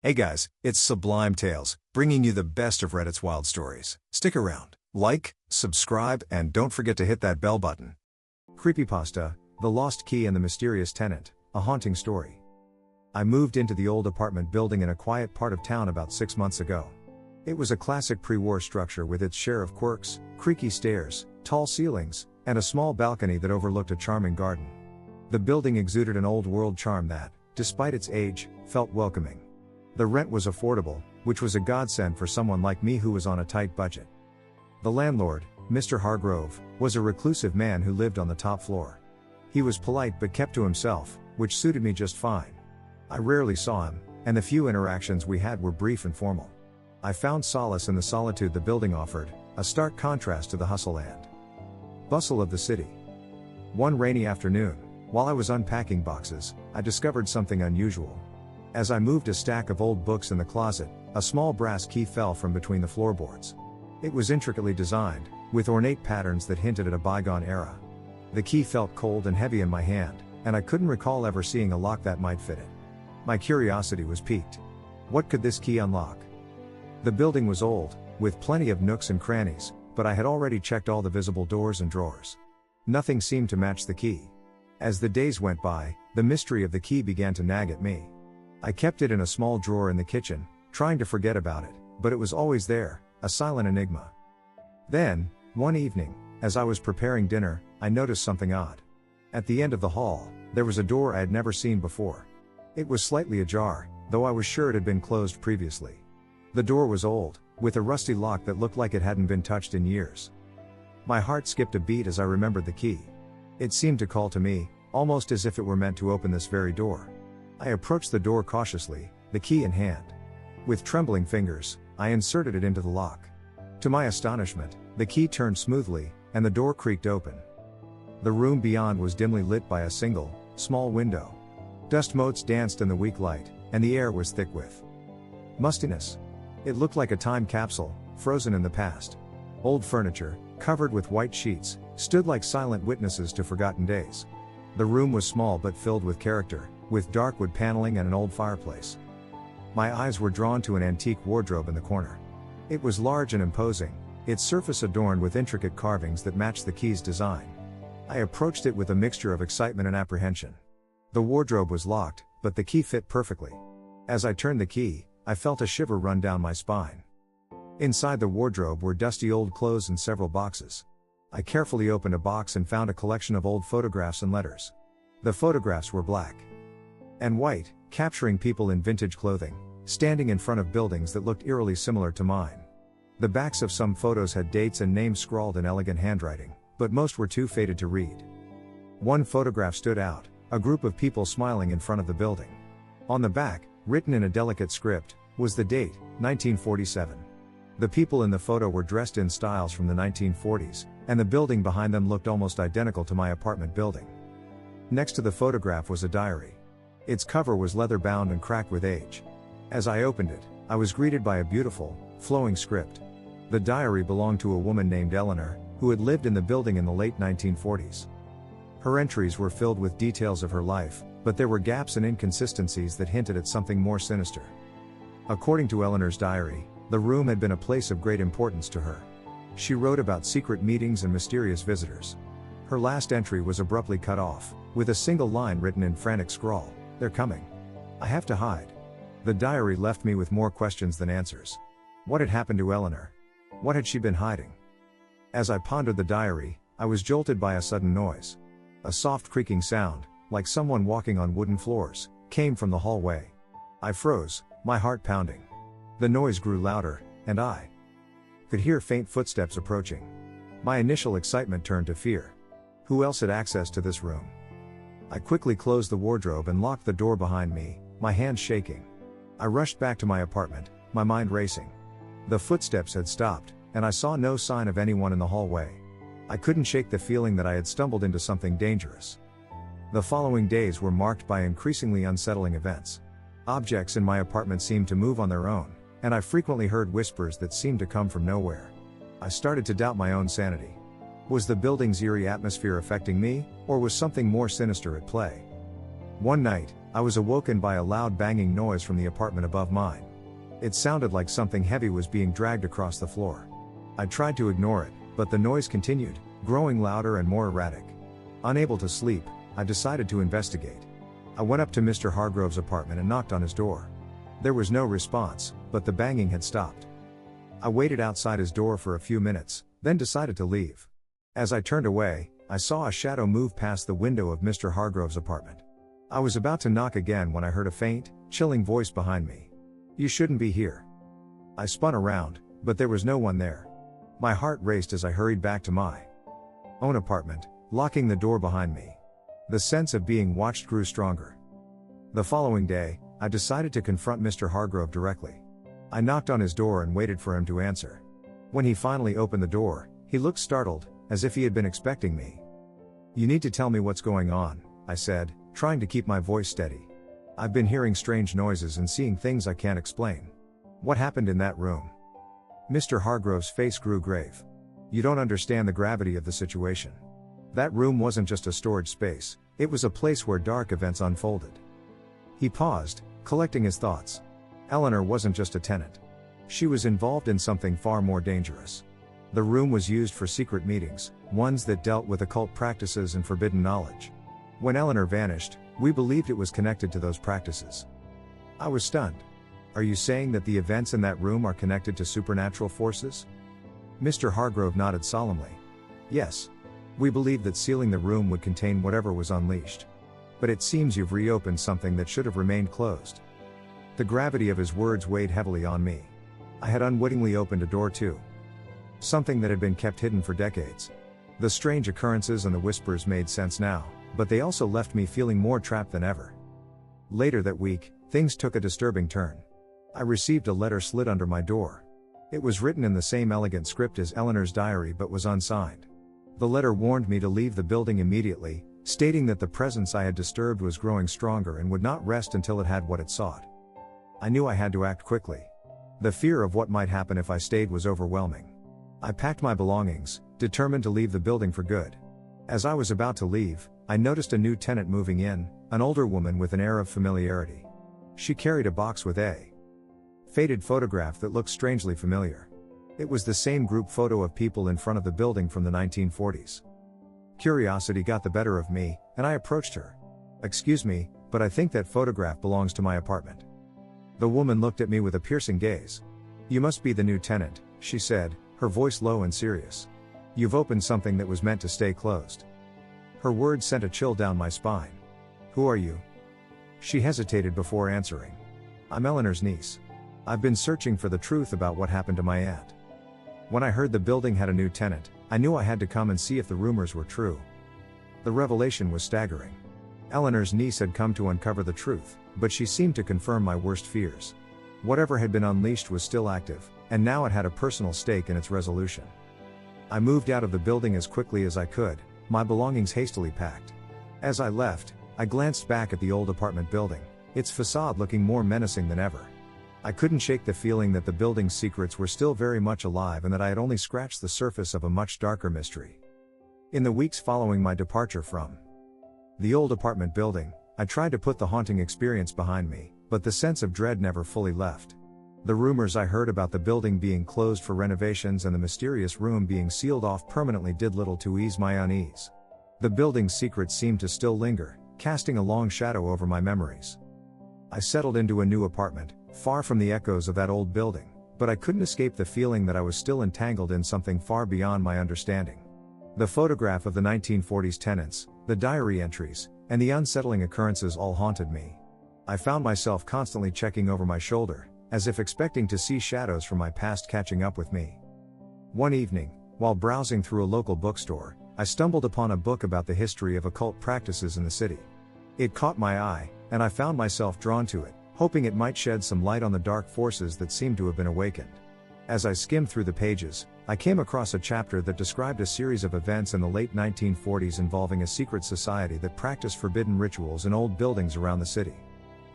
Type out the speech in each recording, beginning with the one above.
Hey guys, it's Sublime Tales, bringing you the best of Reddit's wild stories. Stick around, like, subscribe, and don't forget to hit that bell button. Creepypasta, The Lost Key and the Mysterious Tenant, a haunting story. I moved into the old apartment building in a quiet part of town about 6 months ago. It was a classic pre-war structure with its share of quirks, creaky stairs, tall ceilings, and a small balcony that overlooked a charming garden. The building exuded an old-world charm that, despite its age, felt welcoming. The rent was affordable, which was a godsend for someone like me who was on a tight budget. The landlord, Mr. Hargrove, was a reclusive man who lived on the top floor. He was polite but kept to himself, which suited me just fine. I rarely saw him, and the few interactions we had were brief and formal. I found solace in the solitude the building offered, a stark contrast to the hustle and bustle of the city. One rainy afternoon, while I was unpacking boxes, I discovered something unusual. As I moved a stack of old books in the closet, a small brass key fell from between the floorboards. It was intricately designed, with ornate patterns that hinted at a bygone era. The key felt cold and heavy in my hand, and I couldn't recall ever seeing a lock that might fit it. My curiosity was piqued. What could this key unlock? The building was old, with plenty of nooks and crannies, but I had already checked all the visible doors and drawers. Nothing seemed to match the key. As the days went by, the mystery of the key began to nag at me. I kept it in a small drawer in the kitchen, trying to forget about it, but it was always there, a silent enigma. Then, one evening, as I was preparing dinner, I noticed something odd. At the end of the hall, there was a door I had never seen before. It was slightly ajar, though I was sure it had been closed previously. The door was old, with a rusty lock that looked like it hadn't been touched in years. My heart skipped a beat as I remembered the key. It seemed to call to me, almost as if it were meant to open this very door. I approached the door cautiously, the key in hand. With trembling fingers, I inserted it into the lock. To my astonishment, the key turned smoothly, and the door creaked open. The room beyond was dimly lit by a single, small window. Dust motes danced in the weak light, and the air was thick with mustiness. It looked like a time capsule, frozen in the past. Old furniture, covered with white sheets, stood like silent witnesses to forgotten days. The room was small but filled with character, with dark wood paneling and an old fireplace. My eyes were drawn to an antique wardrobe in the corner. It was large and imposing, its surface adorned with intricate carvings that matched the key's design. I approached it with a mixture of excitement and apprehension. The wardrobe was locked, but the key fit perfectly. As I turned the key, I felt a shiver run down my spine. Inside the wardrobe were dusty old clothes and several boxes. I carefully opened a box and found a collection of old photographs and letters. The photographs were black and white, capturing people in vintage clothing, standing in front of buildings that looked eerily similar to mine. The backs of some photos had dates and names scrawled in elegant handwriting, but most were too faded to read. One photograph stood out, a group of people smiling in front of the building. On the back, written in a delicate script, was the date, 1947. The people in the photo were dressed in styles from the 1940s, and the building behind them looked almost identical to my apartment building. Next to the photograph was a diary. Its cover was leather-bound and cracked with age. As I opened it, I was greeted by a beautiful, flowing script. The diary belonged to a woman named Eleanor, who had lived in the building in the late 1940s. Her entries were filled with details of her life, but there were gaps and inconsistencies that hinted at something more sinister. According to Eleanor's diary, the room had been a place of great importance to her. She wrote about secret meetings and mysterious visitors. Her last entry was abruptly cut off, with a single line written in frantic scrawl: "They're coming. I have to hide." The diary left me with more questions than answers. What had happened to Eleanor? What had she been hiding? As I pondered the diary, I was jolted by a sudden noise. A soft creaking sound, like someone walking on wooden floors, came from the hallway. I froze, my heart pounding. The noise grew louder, and I could hear faint footsteps approaching. My initial excitement turned to fear. Who else had access to this room? I quickly closed the wardrobe and locked the door behind me, my hands shaking. I rushed back to my apartment, my mind racing. The footsteps had stopped, and I saw no sign of anyone in the hallway. I couldn't shake the feeling that I had stumbled into something dangerous. The following days were marked by increasingly unsettling events. Objects in my apartment seemed to move on their own, and I frequently heard whispers that seemed to come from nowhere. I started to doubt my own sanity. Was the building's eerie atmosphere affecting me, or was something more sinister at play? One night, I was awoken by a loud banging noise from the apartment above mine. It sounded like something heavy was being dragged across the floor. I tried to ignore it, but the noise continued, growing louder and more erratic. Unable to sleep, I decided to investigate. I went up to Mr. Hargrove's apartment and knocked on his door. There was no response, but the banging had stopped. I waited outside his door for a few minutes, then decided to leave. As I turned away, I saw a shadow move past the window of Mr. Hargrove's apartment. I was about to knock again when I heard a faint, chilling voice behind me. "You shouldn't be here." I spun around, but there was no one there. My heart raced as I hurried back to my own apartment, locking the door behind me. The sense of being watched grew stronger. The following day, I decided to confront Mr. Hargrove directly. I knocked on his door and waited for him to answer. When he finally opened the door, he looked startled, as if he had been expecting me. "You need to tell me what's going on," I said, trying to keep my voice steady. "I've been hearing strange noises and seeing things I can't explain. What happened in that room?" Mr. Hargrove's face grew grave. "You don't understand the gravity of the situation. That room wasn't just a storage space, it was a place where dark events unfolded." He paused, collecting his thoughts. "Eleanor wasn't just a tenant. She was involved in something far more dangerous. The room was used for secret meetings, ones that dealt with occult practices and forbidden knowledge. When Eleanor vanished, we believed it was connected to those practices." I was stunned. "Are you saying that the events in that room are connected to supernatural forces?" Mr. Hargrove nodded solemnly. "Yes. We believed that sealing the room would contain whatever was unleashed. But it seems you've reopened something that should have remained closed." The gravity of his words weighed heavily on me. I had unwittingly opened a door to something that had been kept hidden for decades. The strange occurrences and the whispers made sense now, but they also left me feeling more trapped than ever. Later that week, things took a disturbing turn. I received a letter slid under my door. It was written in the same elegant script as Eleanor's diary but was unsigned. The letter warned me to leave the building immediately, stating that the presence I had disturbed was growing stronger and would not rest until it had what it sought. I knew I had to act quickly. The fear of what might happen if I stayed was overwhelming. I packed my belongings, determined to leave the building for good. As I was about to leave, I noticed a new tenant moving in, an older woman with an air of familiarity. She carried a box with a faded photograph that looked strangely familiar. It was the same group photo of people in front of the building from the 1940s. Curiosity got the better of me, and I approached her. "Excuse me, but I think that photograph belongs to my apartment." The woman looked at me with a piercing gaze. "You must be the new tenant," she said, her voice low and serious. "You've opened something that was meant to stay closed." Her words sent a chill down my spine. "Who are you?" She hesitated before answering. "I'm Eleanor's niece. I've been searching for the truth about what happened to my aunt. When I heard the building had a new tenant, I knew I had to come and see if the rumors were true." The revelation was staggering. Eleanor's niece had come to uncover the truth, but she seemed to confirm my worst fears. Whatever had been unleashed was still active, and now it had a personal stake in its resolution. I moved out of the building as quickly as I could, my belongings hastily packed. As I left, I glanced back at the old apartment building, its facade looking more menacing than ever. I couldn't shake the feeling that the building's secrets were still very much alive and that I had only scratched the surface of a much darker mystery. In the weeks following my departure from the old apartment building, I tried to put the haunting experience behind me, but the sense of dread never fully left. The rumors I heard about the building being closed for renovations and the mysterious room being sealed off permanently did little to ease my unease. The building's secrets seemed to still linger, casting a long shadow over my memories. I settled into a new apartment, far from the echoes of that old building, but I couldn't escape the feeling that I was still entangled in something far beyond my understanding. The photograph of the 1940s tenants, the diary entries, and the unsettling occurrences all haunted me. I found myself constantly checking over my shoulder, as if expecting to see shadows from my past catching up with me. One evening, while browsing through a local bookstore, I stumbled upon a book about the history of occult practices in the city. It caught my eye, and I found myself drawn to it, hoping it might shed some light on the dark forces that seemed to have been awakened. As I skimmed through the pages, I came across a chapter that described a series of events in the late 1940s involving a secret society that practiced forbidden rituals in old buildings around the city.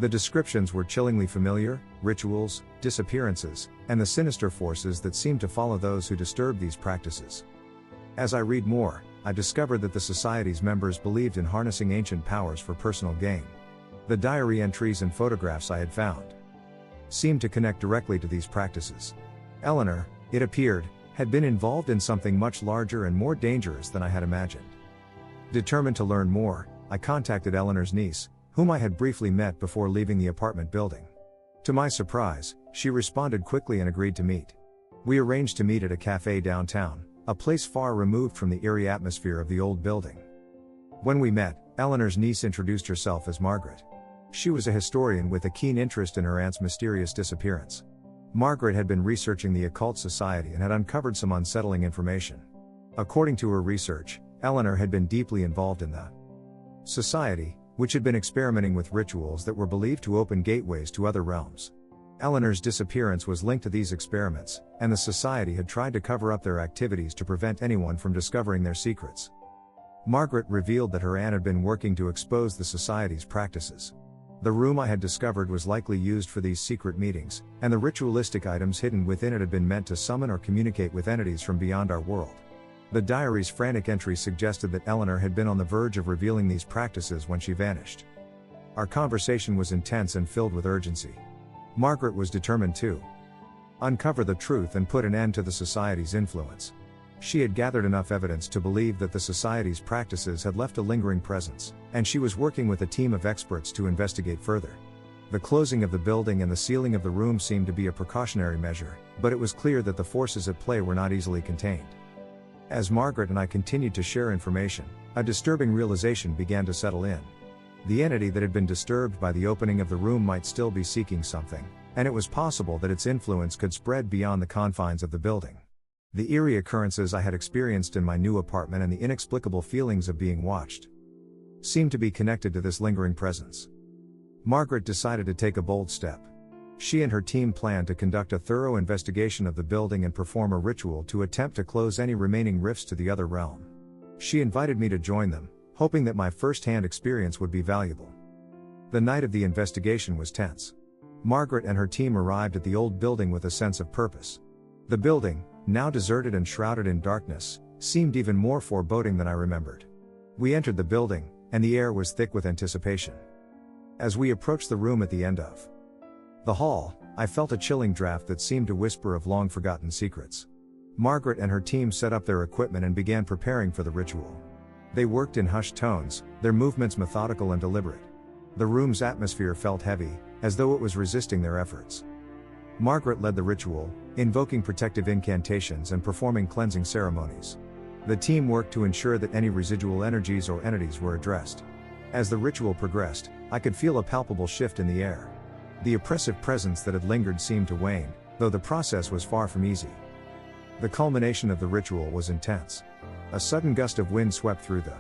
The descriptions were chillingly familiar: rituals, disappearances, and the sinister forces that seemed to follow those who disturbed these practices. As I read more, I discovered that the society's members believed in harnessing ancient powers for personal gain. The diary entries and photographs I had found seemed to connect directly to these practices. Eleanor, it appeared, had been involved in something much larger and more dangerous than I had imagined. Determined to learn more, I contacted Eleanor's niece, whom I had briefly met before leaving the apartment building. To my surprise, she responded quickly and agreed to meet. We arranged to meet at a cafe downtown, a place far removed from the eerie atmosphere of the old building. When we met, Eleanor's niece introduced herself as Margaret. She was a historian with a keen interest in her aunt's mysterious disappearance. Margaret had been researching the occult society and had uncovered some unsettling information. According to her research, Eleanor had been deeply involved in the society, which had been experimenting with rituals that were believed to open gateways to other realms. Eleanor's disappearance was linked to these experiments, and the society had tried to cover up their activities to prevent anyone from discovering their secrets. Margaret revealed that her aunt had been working to expose the society's practices. The room I had discovered was likely used for these secret meetings, and the ritualistic items hidden within it had been meant to summon or communicate with entities from beyond our world. The diary's frantic entries suggested that Eleanor had been on the verge of revealing these practices when she vanished. Our conversation was intense and filled with urgency. Margaret was determined to uncover the truth and put an end to the society's influence. She had gathered enough evidence to believe that the society's practices had left a lingering presence, and she was working with a team of experts to investigate further. The closing of the building and the sealing of the room seemed to be a precautionary measure, but it was clear that the forces at play were not easily contained. As Margaret and I continued to share information, a disturbing realization began to settle in. The entity that had been disturbed by the opening of the room might still be seeking something, and it was possible that its influence could spread beyond the confines of the building. The eerie occurrences I had experienced in my new apartment and the inexplicable feelings of being watched seemed to be connected to this lingering presence. Margaret decided to take a bold step. She and her team planned to conduct a thorough investigation of the building and perform a ritual to attempt to close any remaining rifts to the other realm. She invited me to join them, hoping that my first-hand experience would be valuable. The night of the investigation was tense. Margaret and her team arrived at the old building with a sense of purpose. The building, now deserted and shrouded in darkness, seemed even more foreboding than I remembered. We entered the building, and the air was thick with anticipation. As we approached the room at the end of the hall, I felt a chilling draft that seemed to whisper of long-forgotten secrets. Margaret and her team set up their equipment and began preparing for the ritual. They worked in hushed tones, their movements methodical and deliberate. The room's atmosphere felt heavy, as though it was resisting their efforts. Margaret led the ritual, invoking protective incantations and performing cleansing ceremonies. The team worked to ensure that any residual energies or entities were addressed. As the ritual progressed, I could feel a palpable shift in the air. The oppressive presence that had lingered seemed to wane, though the process was far from easy. The culmination of the ritual was intense. A sudden gust of wind swept through the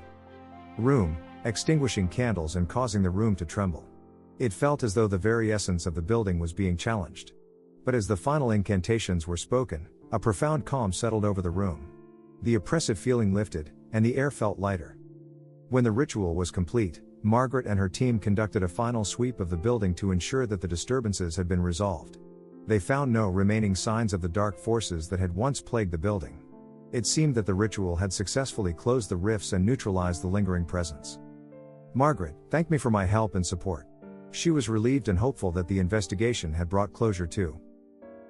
room, extinguishing candles and causing the room to tremble. It felt as though the very essence of the building was being challenged. But as the final incantations were spoken, a profound calm settled over the room. The oppressive feeling lifted, and the air felt lighter. When the ritual was complete, Margaret and her team conducted a final sweep of the building to ensure that the disturbances had been resolved. They found no remaining signs of the dark forces that had once plagued the building. It seemed that the ritual had successfully closed the rifts and neutralized the lingering presence. Margaret thanked me for my help and support. She was relieved and hopeful that the investigation had brought closure to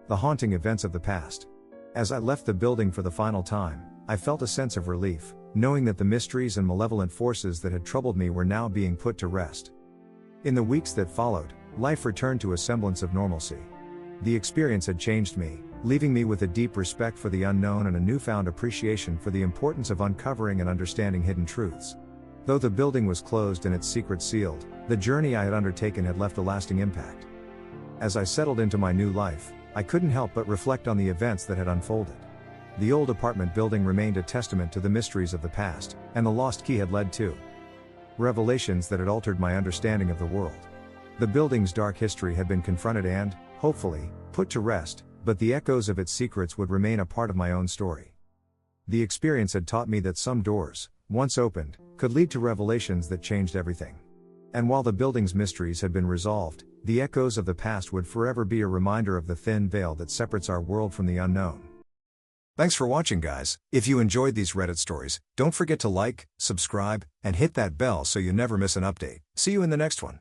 the haunting events of the past. As I left the building for the final time, I felt a sense of relief, knowing that the mysteries and malevolent forces that had troubled me were now being put to rest. In the weeks that followed, life returned to a semblance of normalcy. The experience had changed me, leaving me with a deep respect for the unknown and a newfound appreciation for the importance of uncovering and understanding hidden truths. Though the building was closed and its secrets sealed, the journey I had undertaken had left a lasting impact. As I settled into my new life, I couldn't help but reflect on the events that had unfolded. The old apartment building remained a testament to the mysteries of the past, and the lost key had led to revelations that had altered my understanding of the world. The building's dark history had been confronted and, hopefully, put to rest, but the echoes of its secrets would remain a part of my own story. The experience had taught me that some doors, once opened, could lead to revelations that changed everything. And while the building's mysteries had been resolved, the echoes of the past would forever be a reminder of the thin veil that separates our world from the unknown. Thanks for watching, guys. If you enjoyed these Reddit stories, don't forget to like, subscribe, and hit that bell so you never miss an update. See you in the next one.